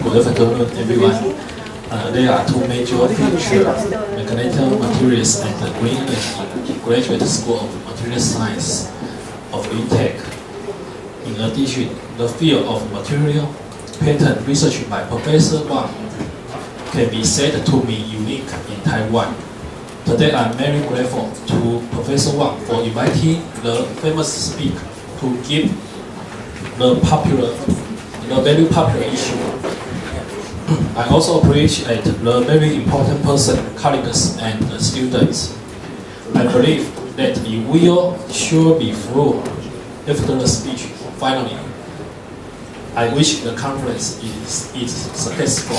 Good afternoon, everyone. There are two major features: mechanical materials and green energy. Graduate School of Material Science of BTech. In addition, the field of material pattern research by Professor Wang can be said to be unique in Taiwan. Today, I'm very grateful to Professor Wang for inviting the famous speaker to give the very popular issue. I also appreciate the very important person, colleagues, and students. I believe that it will sure be through after the speech. Finally, I wish the conference is successful.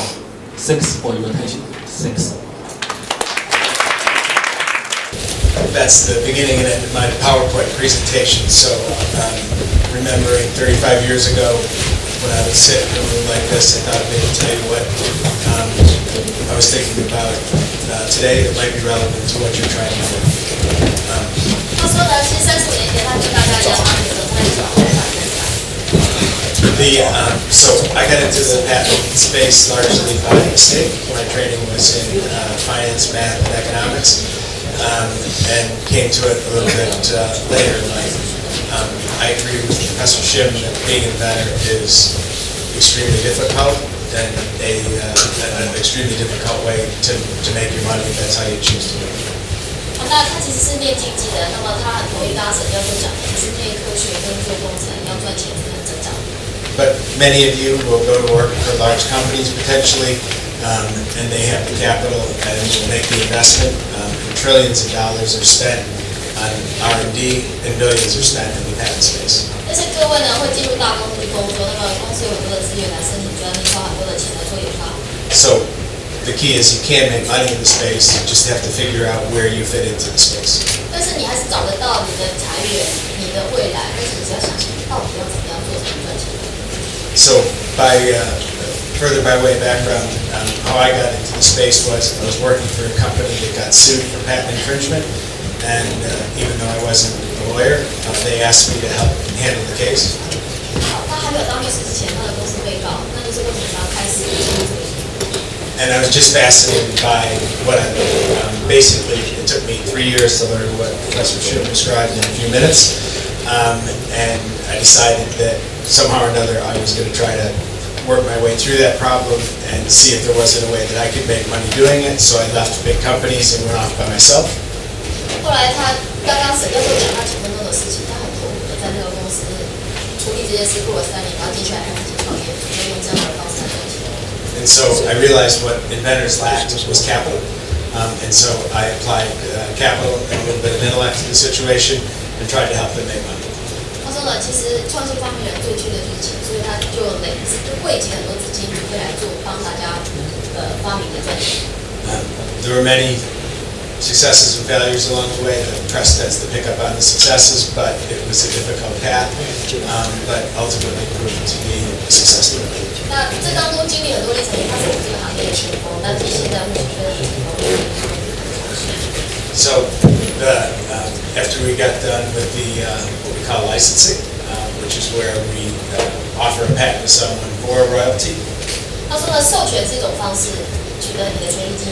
Thanks for your attention. Thanks. That's the beginning and end of my PowerPoint presentation. So, remembering 35 years ago when I would sit in a room like this, I thought maybe tell you what I was thinking about today that might be relevant to what you're trying to do. So I got into the patent space largely by mistake. My training was in finance, math, and economics, and came to it a little bit later in life. I agree with Professor Shim that being an inventor is extremely difficult and an extremely difficult way to make your money if that's how you choose to do it. 那他其实是念经济的，那么他很同意大家要做讲的，可是念科学跟做工程要赚钱是很正常的。But many of you will go to work for large companies potentially, and they have the capital and will make the investment. Trillions of dollars are spent on R&D, and billions are spent in the patent space. 但是各位呢会进入大公司工作，那么公司有很多的资源来申请专利，花很多的钱来做研发。So the key is you can't make money in the space. You just have to figure out where you fit into the space. 但是你还是找得到你的财源、你的未来，但是你只要想想到底要怎么样做才能赚钱。So further by way of background, how I got into the space was I was working for a company that got sued for patent infringement, and even though I wasn't a lawyer, they asked me to help handle the case. 他还没有当律师之前，他的公司被告，那就是为什么要开始进入这个？ And I was just fascinated by what I learned. Basically, it took me 3 years to learn what Professor Shim described in a few minutes, and I decided that somehow or another I was going to try to work my way through that problem and see if there wasn't a way that I could make money doing it. So I left big companies and went off by myself. 后来他刚刚沈教授讲他9分钟的事情，他很痛苦的在那个公司处理这件事过了3年，然后接下来开始创业，准备用这样的方式来赚钱。 And so I realized what inventors lacked was capital. And so I applied capital and a little bit of intellect to the situation and tried to help them make money. 他说呢，其实创新发明人最缺的就是钱，所以他就汇集很多资金，准备来做帮大家发明的赚钱。There were many successes and failures along the way. The press tends to pick up on the successes, but it was a difficult path, but ultimately proved to be successful. 那这当中经历很多历程，他是我们这个行业的前锋，但是现在目前非常成功。So after we got done with the what we call licensing, which is where we offer a patent to someone for a royalty. 他说呢，授权是一种方式，取得你的权益金。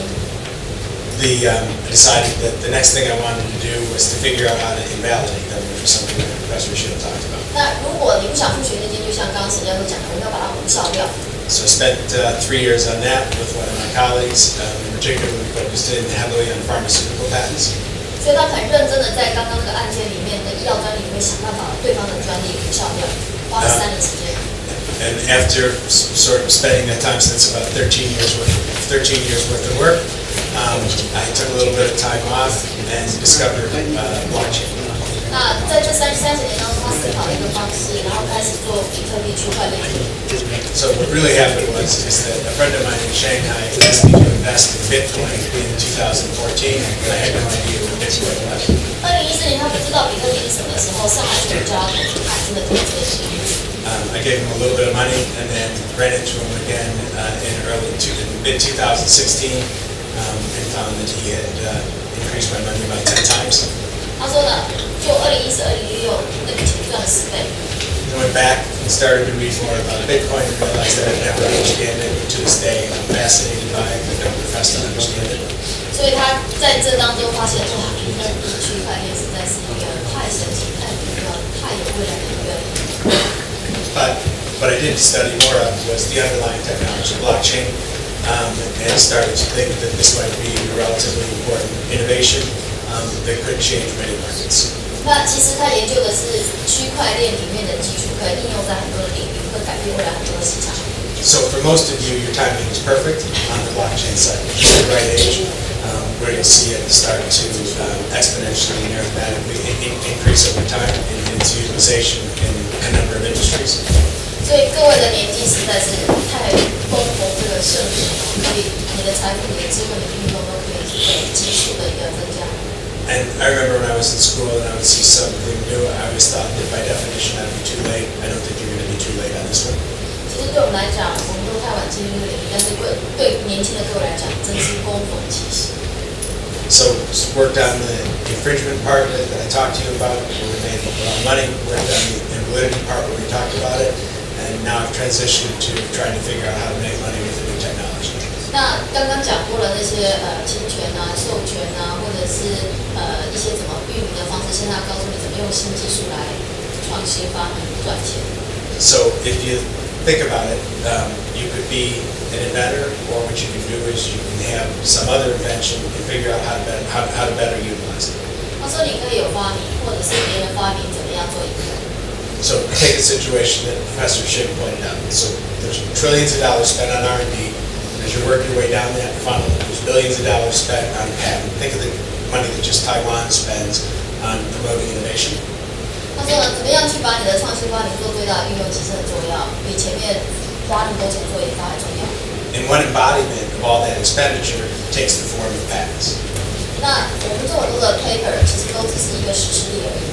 I decided that the next thing I wanted to do was to figure out how to invalidate them, which is something that Professor Shim talked about. 那如果你不想付权益金，就像刚刚沈教授讲的，我们要把它无效掉。 So I spent 3 years on that with one of my colleagues. In particular, we focused in heavily on pharmaceutical patents. 所以他很认真的在刚刚那个案件里面的医药专利里面想办法对方的专利无效掉，花了3年时间。 And after sort of spending that time, since about 13 years worth of work, I took a little bit of time off and discovered blockchain. 那在这30年当中，他思考了一个方式，然后开始做比特币区块链专利。 So what really happened is that a friend of mine in Shanghai asked me to invest in Bitcoin in 2014, and I had no idea what Bitcoin was. 2014年他不知道比特币是什么的时候，上海就叫他投资海真的投资了起来。 I gave him a little bit of money and then ran into him again in mid-2016 and found that he had increased my money about 10 times. 他说呢，就2014、2016那个钱赚了10倍。I went back started to read more about Bitcoin and realized that I never understand it. To this day, I'm fascinated by it, but don't profess to understand it. 所以他在这当中发现，哇，比特币区块链实在是一个太神奇、太独特、太有未来的一个。But what I did study more of was the underlying technology, blockchain, and started to think that this might be a relatively important innovation that could change many markets. 那其实他研究的是区块链里面的技术，可以应用在很多的领域，会改变未来很多的市场。So for most of you, your timing is perfect on the blockchain side. You're the right age, where you'll see it start to exponentially and arithmetically increase over time in its utilization in a number of industries. 所以各位的年纪实在是太丰富这个盛世，所以你的财富、你的智慧、你的运动都可以急速的一个增加。And I remember when I was in school and I would see something new, I always thought that by definition I'd be too late. I don't think you're going to be too late on this one. 其实对我们来讲，我们都太晚进入这个领域，但是对年轻的各位来讲，真是恭逢其时。So worked on the infringement part that I talked to you about, where we made a lot of money. Worked on the invalidity part where we talked about it, and now I've transitioned to trying to figure out how to make money with the new technology. 那刚刚讲过了那些侵权啊、授权啊，或者是一些怎么运营的方式，现在要告诉你怎么用新技术来创新发明赚钱。So if you think about it, you could be an inventor, or what you can do is you can have some other invention and figure out how to better utilize it. 他说你可以有发明，或者是别人发明怎么样做应用。So take a situation that Professor Shin pointed out. So there's trillions of dollars spent on R&D. As you work your way down that funnel, there's billions of dollars spent on patent. Think of the money that just Taiwan spends on promoting innovation. 他说呢，怎么样去把你的创新发明做最大的运用，其实很重要，比前面花那么多钱做研发还重要。And one embodiment of all that expenditure takes the form of patents. 那我们这么多的 paper 其实都只是一个实施力而已。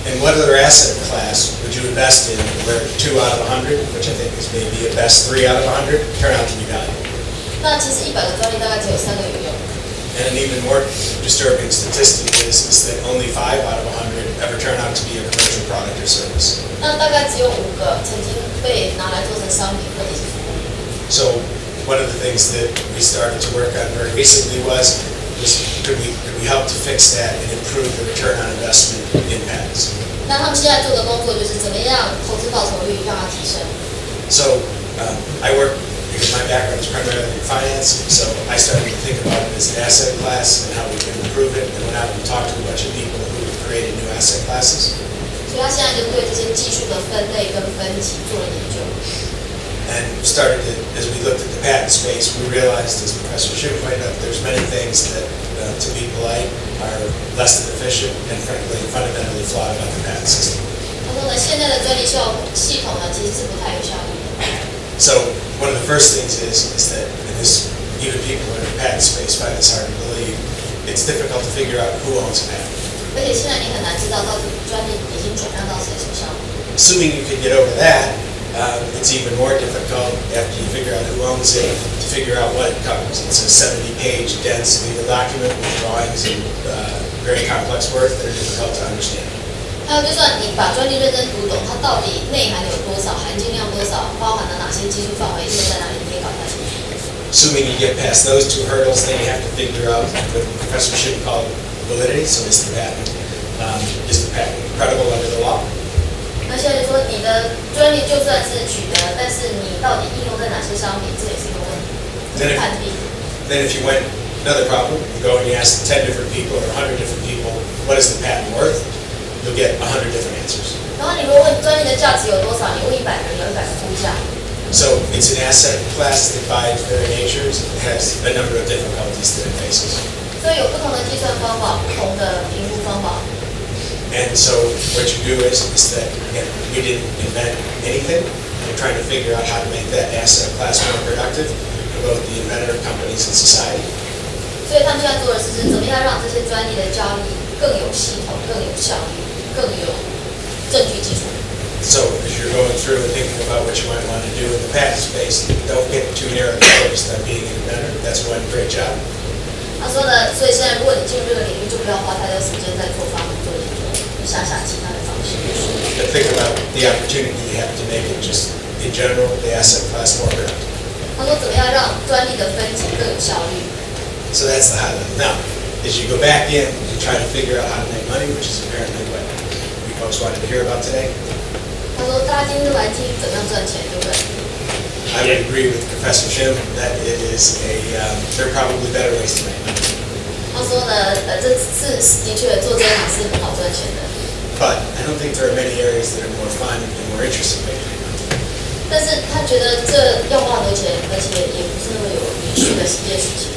And what other asset class would you invest in where 2 out of 100, which I think is maybe a best 3 out of 100, turn out to be valuable? 那其实100个专利大概只有3个有用。And an even more disturbing statistic is that only 5 out of 100 ever turn out to be a commercial product or service. 那大概只有5个曾经被拿来做成商品或者是服务。So one of the things that we started to work on very recently was could we help to fix that and improve the return on investment in patents? 那他们现在做的工作就是怎么样投资报酬率让它提升。So I work, because my background is primarily in finance, so I started to think about it as an asset class and how we can improve it, and went out and talked to a bunch of people who have created new asset classes. 所以他现在就对这些技术的分类跟分级做了研究。And started to, as we looked at the patent space, we realized, as Professor Shin pointed out, there's many things that, to be polite, are less than efficient and frankly fundamentally flawed about the patent system. 他说呢，现在的专利系统呢，其实是不太有效率的。So one of the first things is that, and this, even people in the patent space find this hard to believe, it's difficult to figure out who owns a patent. 而且现在你很难知道到底专利已经转让到谁手上。Assuming you can get over that, it's even more difficult after you figure out who owns it to figure out what it covers. It's a 70-page dense legal document with drawings and very complex words that are difficult to understand. 还有就算你把专利认真读懂，它到底内涵有多少，含金量多少，包含了哪些技术范围，应用在哪里，你也搞不太清楚。Assuming you get past those 2 hurdles, then you have to figure out what Professor Shin called validity. So is the patent credible under the law? 那现在就说你的专利就算是取得，但是你到底应用在哪些商品，这也是一个问题。判定。Then if you went another problem, you go and you ask 10 different people or 100 different people, what is the patent worth? You'll get 100 different answers. 然后你如果问专利的价值有多少，你问100个人，有100个估价。So it's an asset class that by its very nature has a number of difficulties that it faces. 所以有不同的计算方法，不同的评估方法。And so what you do is that, again, we didn't invent anything. We're trying to figure out how to make that asset class more productive for both the inventor, companies, and society. 所以他们现在做的是怎么样让这些专利的交易更有系统、更有效率、更有证据基础。So as you're going through and thinking about what you might want to do in the patent space, don't get too narrowly focused on being an inventor. That's one great job. 他说呢，所以现在如果你进入这个领域，就不要花太多时间在做发明、做研究，你想想其他的方向。But think about the opportunity you have to make it just in general, the asset class more productive. 他说怎么样让专利的分级更有效率？ So that's the high level. Now, as you go back in, you try to figure out how to make money, which is apparently what you folks wanted to hear about today. 他说大家今天都来听怎么样赚钱，对不对？ I would agree with Professor Shim that it is there are probably better ways to make money. 他说呢，这是的确做这一行是很好赚钱的， But I don't think there are many areas that are more fun and more interesting making money. 但是他觉得这要花很多钱，而且也不是那么有趣的一件事情。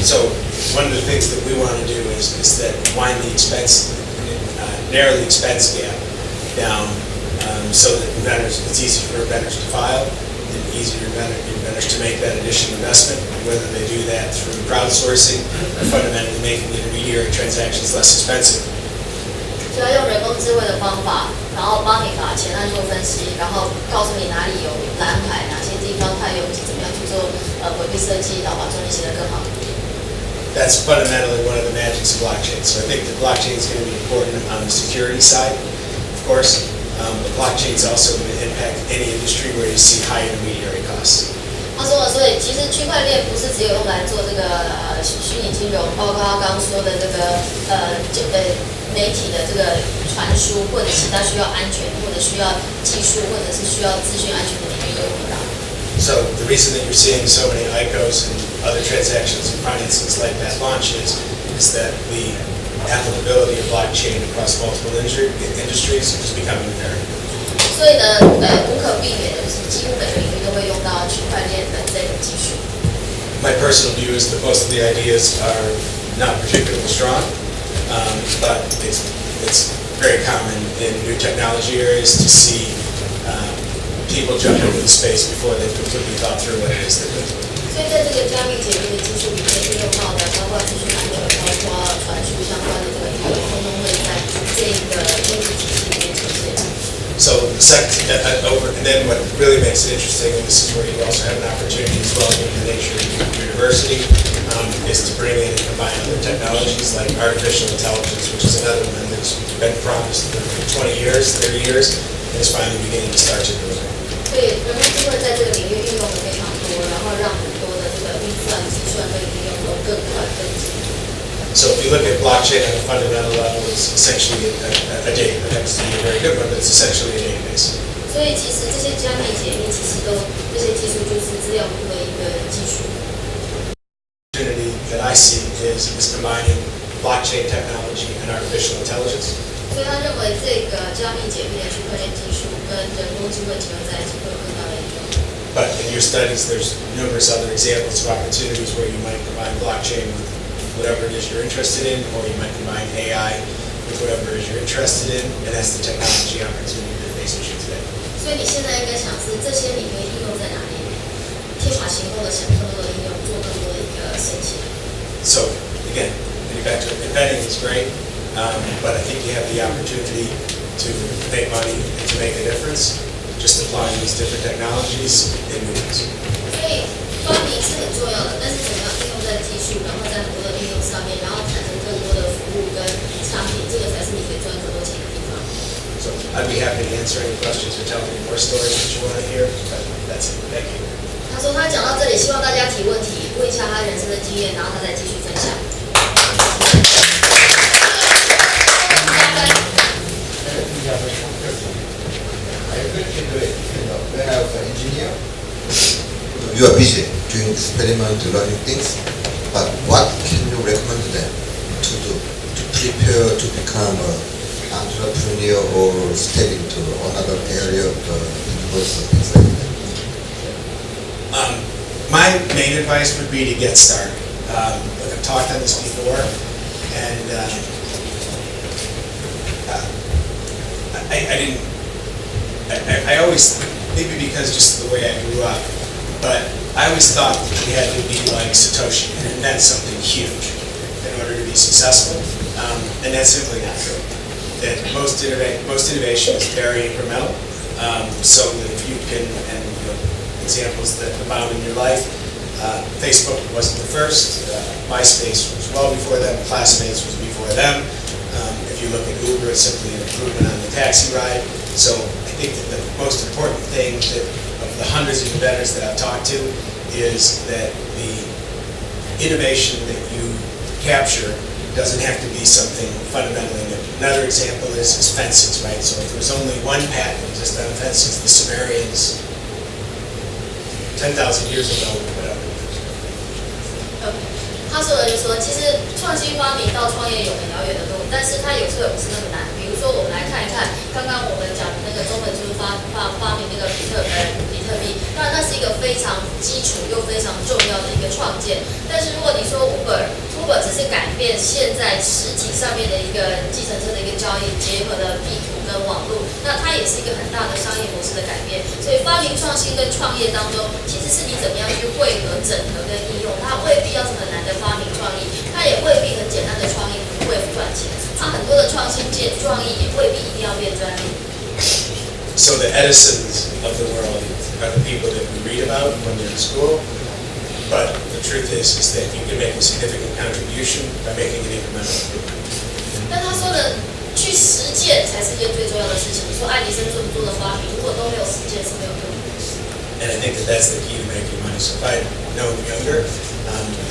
So one of the things that we want to do is that wind the expense, narrow the expense gap down so that it's easy for inventors to file and easy for inventors to make that additional investment, whether they do that through crowdsourcing or fundamentally making intermediary transactions less expensive. 就要用人工智慧的方法，然后帮你把钱案做分析，然后告诉你哪里有蓝海，哪些地方它有怎么样去做规避设计，然后把专利写得更好。 That's fundamentally one of the magics of blockchain. So I think the blockchain is going to be important on the security side, of course. But blockchain is also going to impact any industry where you see high intermediary costs. 他说，所以其实区块链不是只有用来做这个虚拟金融，包括他刚刚说的这个媒体的这个传输，或者其他需要安全，或者需要技术，或者是需要资讯安全的领域都用得到。 So the reason that you're seeing so many ICOs and other transactions and financings like that launch is that the applicability of blockchain across multiple industries is becoming apparent. 所以呢，无可避免的就是几乎每个领域都会用到区块链的这个技术。 My personal view is that most of the ideas are not particularly strong, but it's very common in new technology areas to see people jump into the space before they've completely thought through what it is they're doing. 所以在这个加密解密的技术里面运用到的，包括资讯安全，包括传输相关的这个应用，通通会在这个经济体系里面呈现。 So the second, and then what really makes it interesting, and this is where you also have an opportunity as well in the nature of your university, is to bring in and combine other technologies like artificial intelligence, which is another one that's been promised for 20 years, 30 years, and is finally beginning to start to deliver. 所以人工智慧在这个领域运用的非常多，然后让很多的这个运算、计算跟应用都更快更精。 So if you look at blockchain on a fundamental level, it's essentially a data. It happens to be a very good one, but it's essentially a database. 所以其实这些加密解密其实都这些技术就是资料库的一个技术。 Opportunity that I see is combining blockchain technology and artificial intelligence. 所以他认为这个加密解密的区块链技术跟人工智慧结合在一起会有更大的应用。 But in your studies, there's numerous other examples of opportunities where you might combine blockchain with whatever it is you're interested in, or you might combine AI with whatever it is you're interested in, and that's the technology opportunity that faces you today. 所以你现在应该想是这些里面应用在哪里？天马行空的想更多的应用，做更多的一个申请。 So again, getting back to it, inventing is great, but I think you have the opportunity to make money and to make a difference just applying these different technologies in new ways. 所以发明是很重要的，但是怎么样应用在技术，然后在很多的应用上面，然后产生更多的服务跟产品，这个才是你可以赚更多钱的地方。 So I'd be happy to answer any questions or tell any more stories that you want to hear, but that's it. Thank you. 他说他讲到这里，希望大家提问题，问一下他人生的经验，然后他再继续分享。 When I was an engineer, you are busy doing experiment, learning things, but what can you recommend them to do to prepare to become an entrepreneur or step into another area of the universe, things like that? My main advice would be to get started. Look, I've talked on this before, and I always, maybe because just the way I grew up, but I always thought that you had to be like Satoshi and invent something huge in order to be successful, and that's simply not true. That most innovation is very incremental, so that if you can, and examples that abound in your life, Facebook wasn't the first, MySpace was well before them, Classmates was before them. If If you look at Uber, it's simply an improvement on the taxi ride. So I think that the most important thing that of the hundreds of inventors that I've talked to is that the innovation that you capture doesn't have to be something fundamentally new. Another example is fences, right? So if there was only one patent just on fences, the Sumerians 10,000 years ago would put out. 他说的就是说，其实创新发明到创业有很遥远的路，但是它有时候也不是那么难。比如说，我们来看一看刚刚我们讲的那个中本聪发明那个比特币，当然它是一个非常基础又非常重要的一个创建。但是如果你说 Uber 只是改变现在实体上面的一个计程车的一个交易，结合了地图跟网络，那它也是一个很大的商业模式的改变。所以发明创新跟创业当中，其实是你怎么样去汇合、整合跟应用，它未必要是很难的发明创意，它也未必很简单的创意不会赚钱，它很多的创新创意也未必一定要变专利。So the Edisons of the world are the people that we read about when we're in school, but the truth is that you can make a significant contribution by making an incremental improvement. 但他说的去实践才是一件最重要的事情。你说爱迪生这么多的发明，如果都没有实践是没有用的。And I think that that's the key to making money. So if I know younger,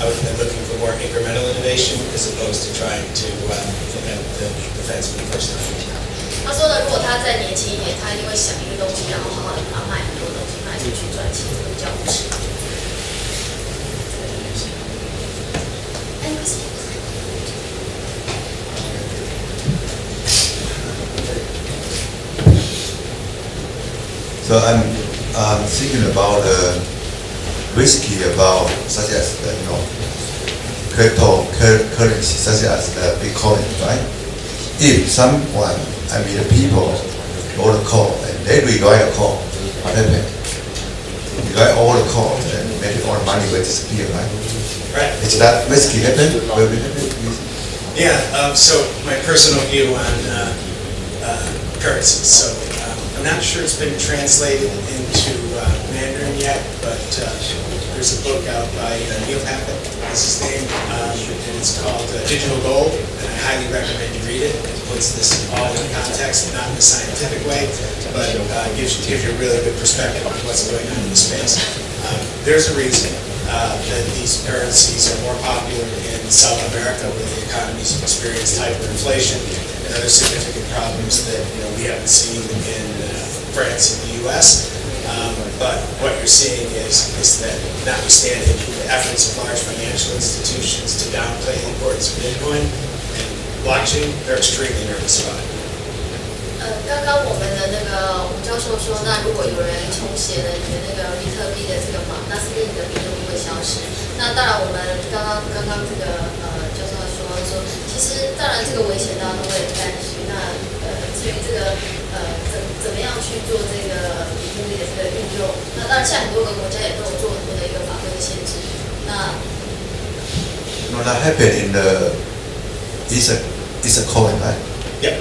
I would be looking for more incremental innovation as opposed to trying to invent the fence for the first time. 他说呢，如果他再年轻一点，他一定会想一个东西，然后好好的把它卖很多东西，卖出去赚钱，这个比较务实。So I'm thinking about risky about such as cryptocurrency such as the Bitcoin, right? If someone, the people wrote a code and they rewrite a code, what happened? Rewrite all the code and maybe all the money will disappear, right? Right. Is that risky happen? Will it happen? Yeah. So my personal view on currencies. So I'm not sure it's been translated into Mandarin yet, but there's a book out by Neil Packard, that's his name, and it's called Digital Gold, and I highly recommend you read it. It puts this all in context, not in a scientific way, but gives you a really good perspective on what's going on in the space. There's a reason that these currencies are more popular in South America, where the economies experience hyperinflation and other significant problems that we haven't seen in France and the U.S. But what you're seeing is that notwithstanding the efforts of large financial institutions to downplay the importance of Bitcoin and blockchain, they're extremely nervous about it. 刚刚我们的那个吴教授说，那如果有人重写了你的那个比特币的这个码，那是不是你的比特币会消失？那当然，我们刚刚这个教授说，其实当然这个危险大家都会担心。那至于这个怎么样去做这个比特币的这个运用，那当然现在很多个国家也都有做很多的一个法规的限制。那that happened in the it's a coin, right? Yeah.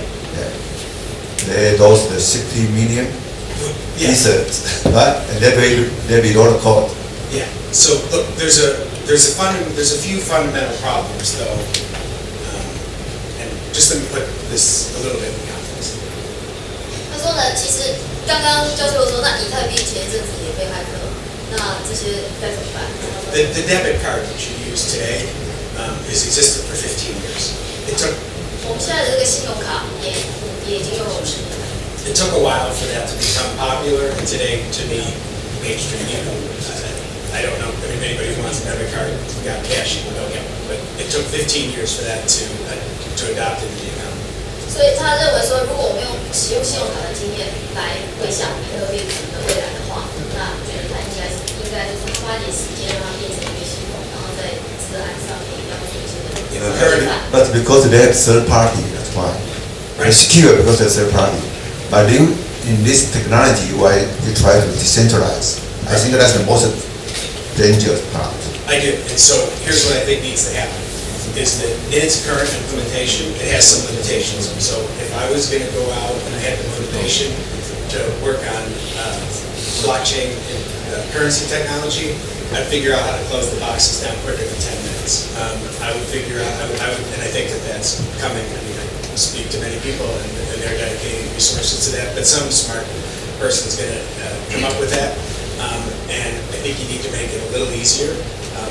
They lost the 60 million pieces, right? And they below the code. Yeah. So look, there's a few fundamental problems though, and just let me put this a little bit in context. 他说呢，其实刚刚教授说，那比特币前一阵子也被骇客，那这些该怎么办？ The debit card that you use today has existed for 15 years.我们现在的这个信用卡也已经用了50年了。It took a while for that to become popular, and today to be mainstream. I don't know. I mean, anybody who wants a debit card, you got cash, you can go get one. But it took 15 years for that to adopt into the economy. 所以他认为说，如果我们使用信用卡的经验来回想比特币的未来的话，那觉得它应该就是花点时间让它变成一个系统，然后在治安上面要做一些的。But because they have third party, that's why. They're secure because they're third party. But in this technology, why we try to decentralize? I think that's the most dangerous part. I do. And so here's what I think needs to happen. Is that in its current implementation, it has some limitations. So if I was going to go out and I had the motivation to work on blockchain and currency technology, I'd figure out how to close the boxes down quicker than 10 minutes. I would figure out, and I think that that's coming. I mean, speak to many people, and they're dedicating resources to that. But some smart person's going to come up with that, and I think you need to make it a little easier.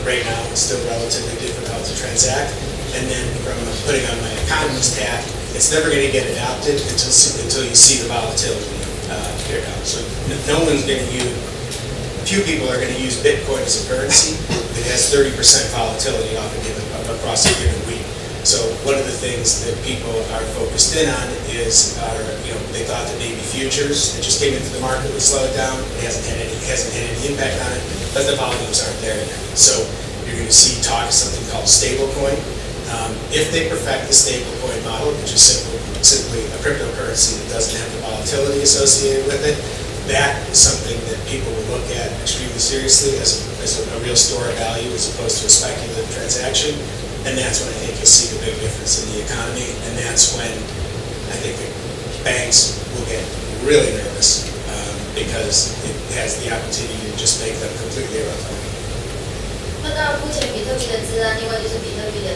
Right now, it's still relatively difficult to transact. And then from putting on my economist hat, it's never going to get adopted until you see the volatility here now. So no one's going to use. Few people are going to use Bitcoin as a currency that has 30% volatility across a given week. So one of the things that people are focused in on is, they thought that maybe futures that just came into the market would slow it down. It hasn't had any impact on it, but the volumes aren't there yet. So you're going to see talk of something called stablecoin. If they perfect the stablecoin model, which is simply a cryptocurrency that doesn't have the volatility associated with it, that is something that people will look at extremely seriously as a real store of value as opposed to a speculative transaction. And that's when I think you'll see the big difference in the economy. And that's when I think the banks will get really nervous because it has the opportunity to just make them completely irrelevant. 那当然，目前比特币的治安，另外就是比特币的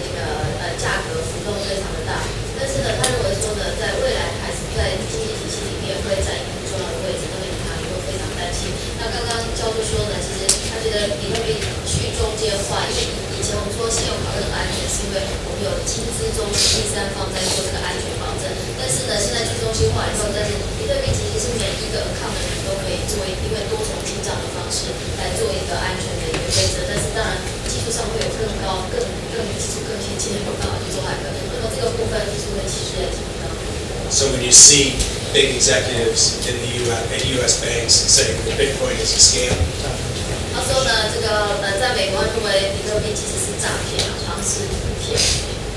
价格浮动非常的大。但是呢，他认为说呢，在未来还是在经济体系里面会占一个很重要的位置，那么银行也会非常担心。那刚刚教授说呢，其实他觉得比特币去中间化，因为以前我们说信用卡会很安全，是因为我们有金资中心第三方在做这个安全保证。但是呢，现在去中心化以后，但是比特币其实是每一个 account 的人都可以做因为多重进账的方式来做一个安全的一个规则。但是当然技术上会有更高、更技术更先进的办法去做海格。那么这个部分就是会其实也挺高。So when you see big executives in the U.S. banks saying that Bitcoin is a scam. 他说呢，这个在美国认为比特币其实是诈骗，好像是骗。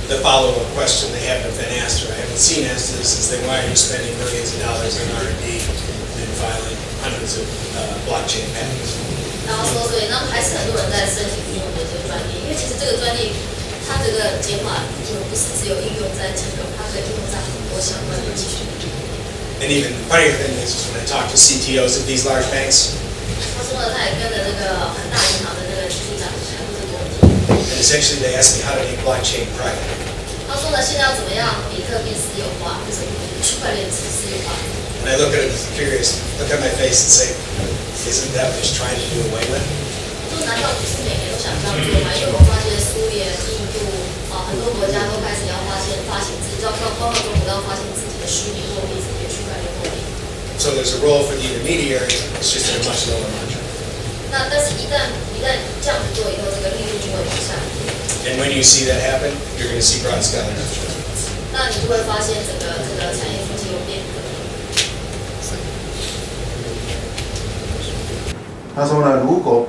The follow-up question they haven't been asked, or I haven't seen asked this, is then why are you spending millions of dollars on R&D and filing hundreds of blockchain patents? 然后说，所以那还是很多人在申请应用的这个专利，因为其实这个专利它这个解码不是只有应用在金融，它可以应用在很多相关的技术。And even the funnier thing is when I talk to CTOs of these large banks, 他说呢，他也跟着那个很大银行的那个执行长谈过这个问题。and essentially they ask me how to make blockchain private. 他说呢，现在要怎么样比特币私有化，就是区块链私有化。And I look at it curious, look at my face and say, isn't that what he's trying to do away with? 说难道不是每年都想这样做吗？因为我发现苏联、印度很多国家都开始要发行自己，包括中国都要发行自己的虚拟货币，自己的区块链货币。So there's a role for the intermediary, it's just at a much lower margin. 那但是一旦这样子做以后，这个利率就会往下。And when you see that happen, you're going to see broad scale adoption. 那你就会发现整个产业经济有变革。他说呢，如果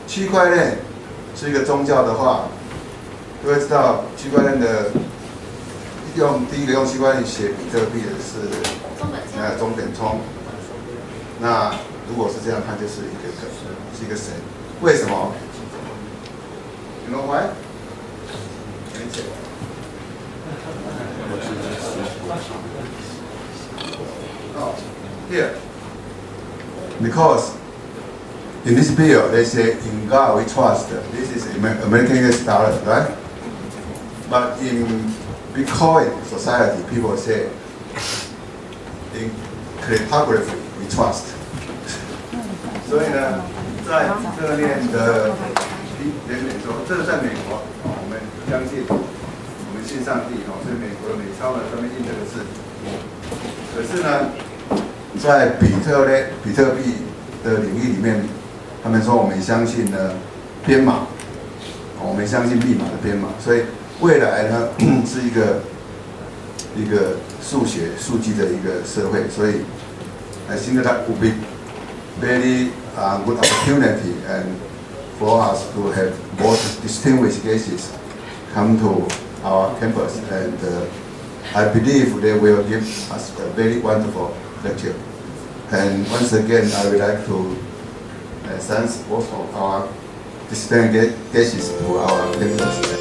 区块链是一个宗教的话，各位知道区块链的第一个用区块链写比特币的是中本聪。那如果是这样，他就是一个神。为什么 ？You know why? Oh, here. Because in this bill, they say, in God we trust. This is American US dollar, right? But in Bitcoin society, people say, in cryptography we trust. 所以呢，在比特链的人员说，这在美国，我们相信，我们信上帝，所以美国的美钞呢上面印这个字。可是呢，在比特币的领域里面，他们说我们相信呢编码，我们相信密码的编码，所以未来呢是一个数学数据的一个社会，所以I think that would be very good opportunity and for us to have more distinguished guests come to our campus, and I believe they will give us a very wonderful lecture. And once again, I would like to thank both of our distinguished guests to our campus.